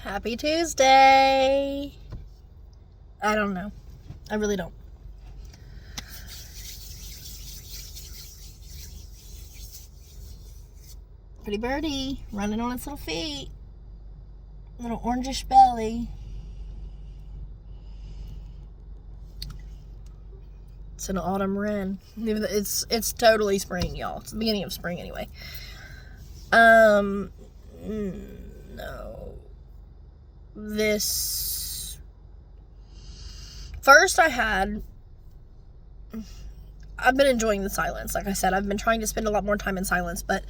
Happy Tuesday. I don't know. I really don't. Pretty birdie running on its little feet. Little orangish belly. It's an autumn wren. It's totally spring, y'all. It's the beginning of spring anyway. No. This first I've been enjoying the silence. Like I said, I've been trying to spend a lot more time in silence, but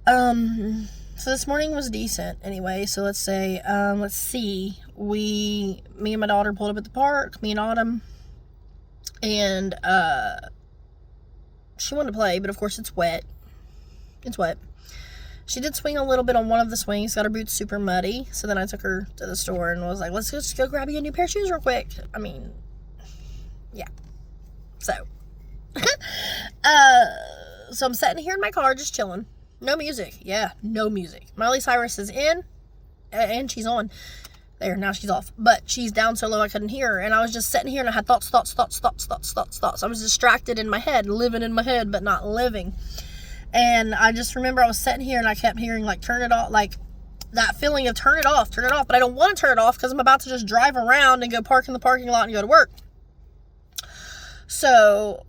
so this morning was decent anyway. So let's see. Me and my daughter pulled up at the park, me and Autumn, and she wanted to play, but of course it's wet. She did swing a little bit on one of the swings, got her boots super muddy, so then I took her to the store and was like, let's just go grab you a new pair of shoes real quick. I mean, yeah. So, so I'm sitting here in my car just chilling. No music. Yeah, no music. Miley Cyrus is in, and she's on. There, now she's off. But she's down so low I couldn't hear her, and I was just sitting here and I had thoughts. I was distracted in my head, living in my head, but not living. And I just remember I was sitting here and I kept hearing, like, turn it off, like, that feeling of turn it off. But I don't want to turn it off because I'm about to just drive around and go park in the parking lot and go to work. So,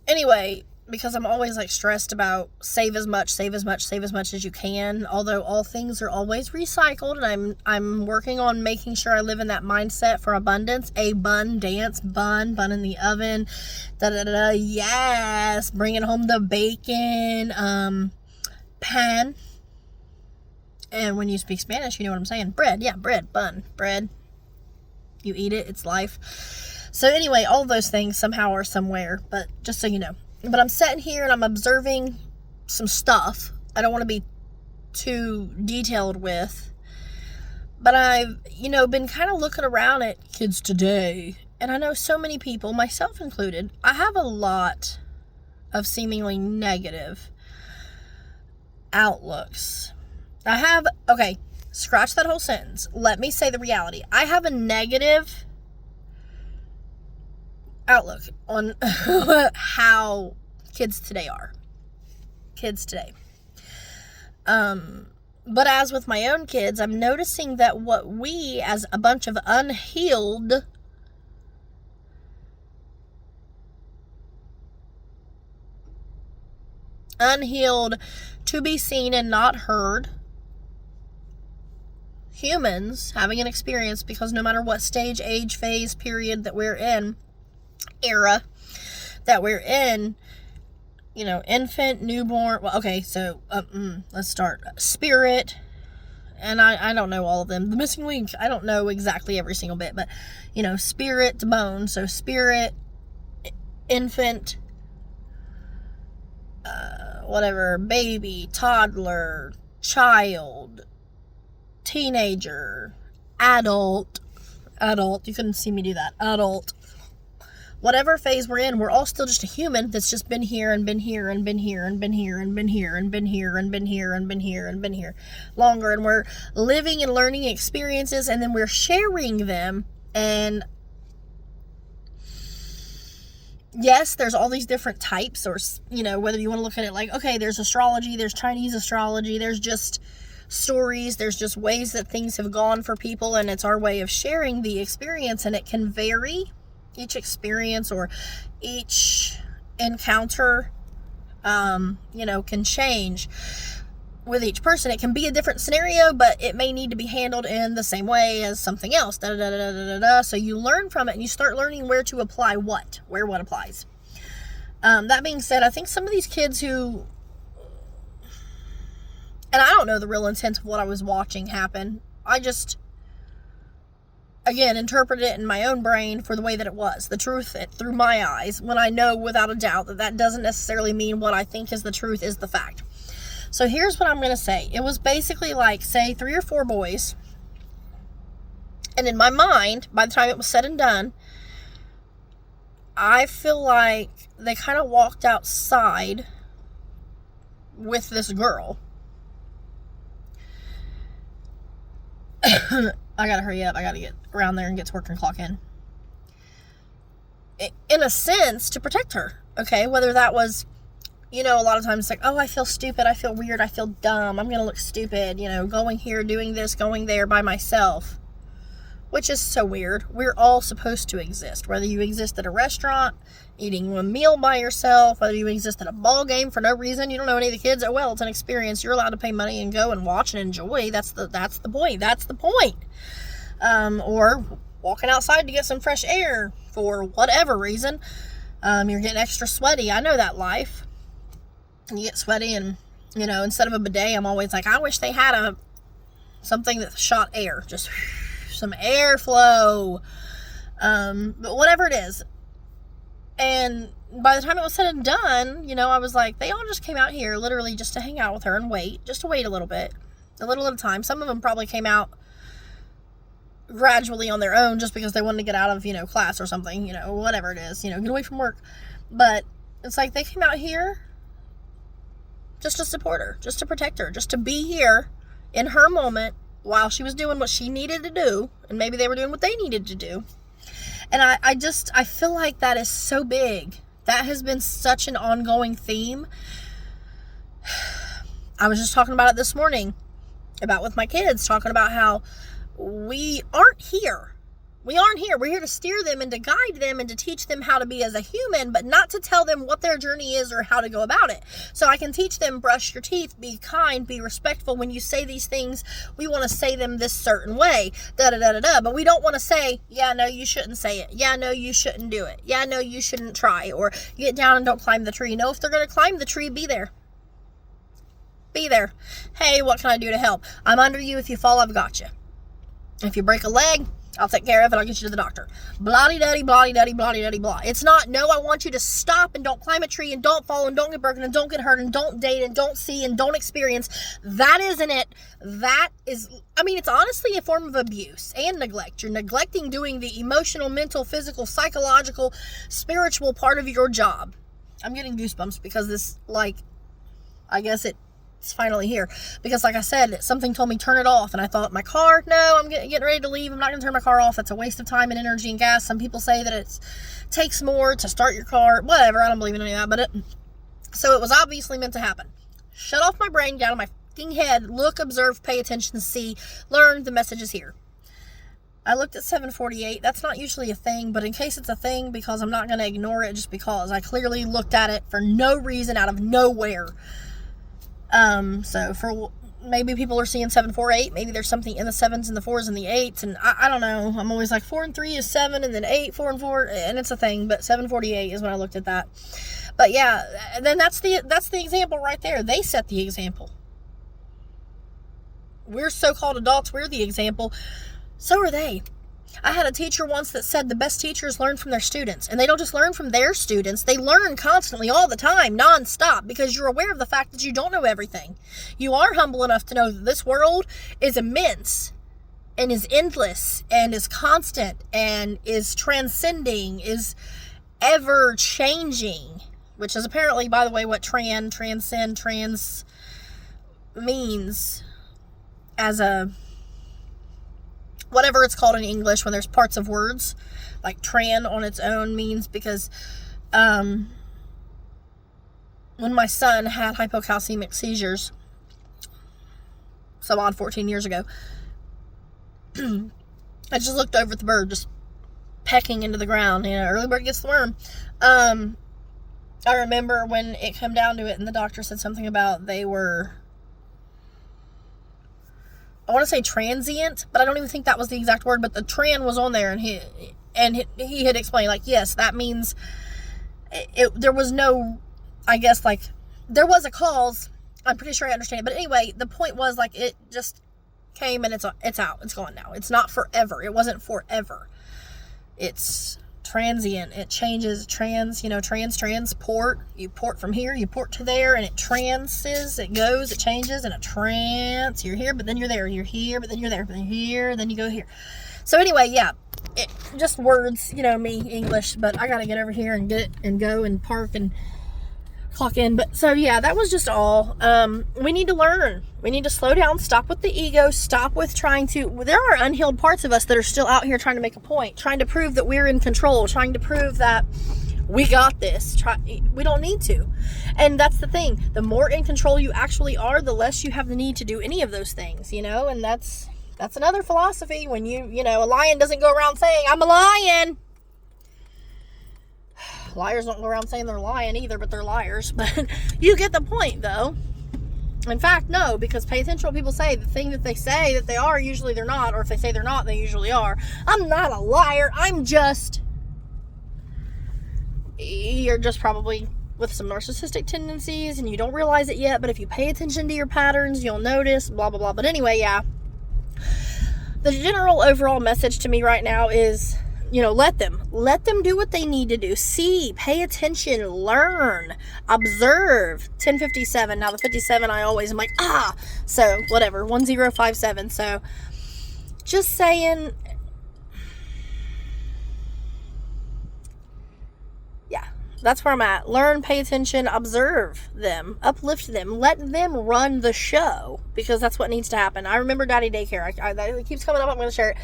anyway, because I'm always, like, stressed about save as much as you can. Although all things are always recycled, and I'm working on making sure I live in that mindset for abundance. Bun in the oven. Yes, bringing home the bacon. Pan. And when you speak Spanish, you know what I'm saying. Bread, bun, bread. You eat it, it's life. So anyway, all those things somehow are somewhere, but just so you know. But I'm sitting here and I'm observing some stuff I don't want to be too detailed with. But I've, been kind of looking around at kids today. And I know so many people, myself included, I have a lot of seemingly negative outlooks. Scratch that whole sentence. Let me say the reality. I have a negative outlook on how kids today are. But as with my own kids, I'm noticing that what we, as a bunch of unhealed to be seen and not heard humans having an experience, because no matter what stage, age, phase, period that we're in, era that we're in, infant, newborn, let's start. Spirit, and I don't know all of them. The missing link, I don't know exactly every single bit, but, spirit to bone, so spirit, infant, baby, toddler, child, teenager, adult, you couldn't see me do that, adult, whatever phase we're in, we're all still just a human that's just been here and been here and been here and been here and been here and been here and been here and been here and been here longer, and we're living and learning experiences, and then we're sharing them. And yes, there's all these different types, or whether you want to look at it like, okay, there's astrology, there's Chinese astrology, there's just stories, there's just ways that things have gone for people, and it's our way of sharing the experience, and it can vary. Each experience or each encounter, can change with each person. It can be a different scenario, but it may need to be handled in the same way as something else. So you learn from it, and you start learning where to apply where what applies. That being said, I think some of these kids who, and I don't know the real intent of what I was watching happen. I just, again, interpret it in my own brain for the way that it was. The truth through my eyes, when I know without a doubt that doesn't necessarily mean what I think is the truth is the fact. So here's what I'm going to say. It was basically like, say, 3 or 4 boys. And in my mind, by the time it was said and done, I feel like they kind of walked outside with this girl. I gotta hurry up. I gotta get around there and get to work and clock in. In a sense, to protect her, okay? Whether that was, a lot of times it's like, oh, I feel stupid, I feel weird, I feel dumb, I'm gonna look stupid, going here, doing this, going there by myself. Which is so weird. We're all supposed to exist. Whether you exist at a restaurant, eating a meal by yourself, whether you exist at a ball game for no reason, you don't know any of the kids, oh well, it's an experience. You're allowed to pay money and go and watch and enjoy. That's the point. That's the point. Or walking outside to get some fresh air for whatever reason. You're getting extra sweaty. I know that life. You get sweaty and, instead of a bidet, I'm always like, I wish they had something that shot air. Just some airflow, but whatever it is. And by the time it was said and done, I was like, they all just came out here literally just to hang out with her and wait a little bit, a little at a time. Some of them probably came out gradually on their own just because they wanted to get out of, class or something, whatever it is, get away from work. But it's like they came out here just to support her, just to protect her, just to be here in her moment while she was doing what she needed to do, and maybe they were doing what they needed to do. And I feel like that is so big. That has been such an ongoing theme. I was just talking about it this morning, with my kids, talking about how we aren't here. We aren't here. We're here to steer them and to guide them and to teach them how to be as a human, but not to tell them what their journey is or how to go about it. So I can teach them, brush your teeth, be kind, be respectful. When you say these things, we want to say them this certain way, da-da-da-da-da. But we don't want to say, yeah, no, you shouldn't say it. Yeah, no, you shouldn't do it. Yeah, no, you shouldn't try. Or get down and don't climb the tree. No, if they're going to climb the tree, be there. Be there. Hey, what can I do to help? I'm under you. If you fall, I've got you. If you break a leg, I'll take care of it. I'll get you to the doctor. Blah-de-duddy, blah-de-duddy, blah-de-duddy, blah. It's not, no, I want you to stop and don't climb a tree and don't fall and don't get broken and don't get hurt and don't date and don't see and don't experience. That isn't it. That is, it's honestly a form of abuse and neglect. You're neglecting doing the emotional, mental, physical, psychological, spiritual part of your job. I'm getting goosebumps because this, I guess it's finally here, because like I said, something told me turn it off, and I thought, my car, no, I'm getting ready to leave, I'm not going to turn my car off, that's a waste of time and energy and gas. Some people say that it takes more to start your car, whatever, I don't believe in any of that, so it was obviously meant to happen. Shut off my brain, get out of my fucking head, look, observe, pay attention, see, learn, the message is here. I looked at 748, that's not usually a thing, but in case it's a thing, because I'm not going to ignore it just because, I clearly looked at it for no reason, out of nowhere. So for maybe people are seeing 748, maybe there's something in the 7s and the 4s and the 8s, and I don't know. I'm always like 4 and 3 is 7, and then 8, 4 and 4, and it's a thing, but 748 is when I looked at that. But yeah, then that's the example right there. They set the example. We're so-called adults, we're the example. So are they. I had a teacher once that said the best teachers learn from their students. And they don't just learn from their students. They learn constantly, all the time, nonstop, because you're aware of the fact that you don't know everything. You are humble enough to know that this world is immense and is endless and is constant and is transcending, is ever-changing, which is apparently, by the way, what transcend, trans means as a... whatever it's called in English when there's parts of words, like tran on its own means, because when my son had hypocalcemic seizures, some odd 14 years ago, I just looked over at the bird, just pecking into the ground, early bird gets the worm. I remember when it came down to it and the doctor said something about they were, I want to say transient, but I don't even think that was the exact word, but the tran was on there, and he had explained, yes, that means there was no, I guess, there was a cause. I'm pretty sure I understand it, but anyway, the point was, it just came and it's out. It's gone now. It's not forever. It wasn't forever. It's transient. It changes. Transport. You port from here, you port to there, and it transes, it goes, it changes, and you're here, but then you're there, you're here, but then you're there, but then you're here, then you go here. So anyway, yeah, just words, me, English, but I gotta get over here and go and park and clock in. But so yeah, that was just all. We need to learn. We need to slow down, stop with the ego, stop with trying to, there are unhealed parts of us that are still out here trying to make a point, trying to prove that we're in control, trying to prove that we got this. We don't need to. And that's the thing. The more in control you actually are, the less you have the need to do any of those things, you know? And that's another philosophy. When you know, a lion doesn't go around saying, I'm a lion. Liars don't go around saying they're lying either, but they're liars. But you get the point, though. In fact, no, because pay attention to what people say. The thing that they say that they are, usually they're not. Or if they say they're not, they usually are. I'm not a liar. You're just probably with some narcissistic tendencies and you don't realize it yet. But if you pay attention to your patterns, you'll notice, blah, blah, blah. But anyway, yeah. The general overall message to me right now is, you know, let them do what they need to do. See, pay attention, learn, observe. 1057. Now the 57, I always am like, so whatever, 1057. So just saying, yeah, that's where I'm at. Learn, pay attention, observe them, uplift them, let them run the show, because that's what needs to happen. I remember Daddy Daycare. It keeps coming up. I'm going to share it.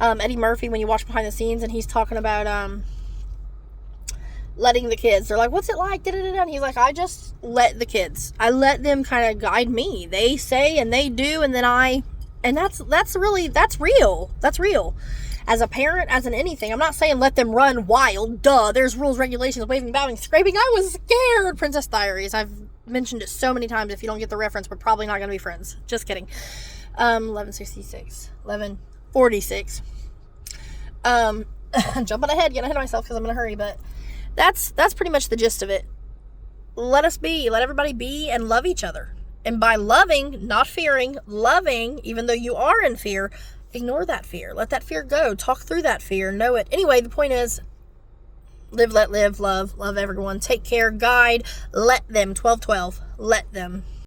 Eddie Murphy, when you watch behind the scenes, and he's talking about letting the kids, they're like, what's it like, and he's like, I just let the kids, I let them kind of guide me. They say and they do, and then that's real as a parent, as in anything. I'm not saying let them run wild, there's rules, regulations, waving, bowing, scraping. I was scared. Princess Diaries, I've mentioned it so many times. If you don't get the reference, we're probably not going to be friends. Just kidding. 1146 1146. Jumping ahead, getting ahead of myself because I'm in a hurry, but that's pretty much the gist of it. Let everybody be and love each other. And by loving, not fearing, loving, even though you are in fear, ignore that fear. Let that fear go. Talk through that fear. Know it. Anyway, the point is, live, let live, love everyone. Take care, guide, let them. 1212. Let them.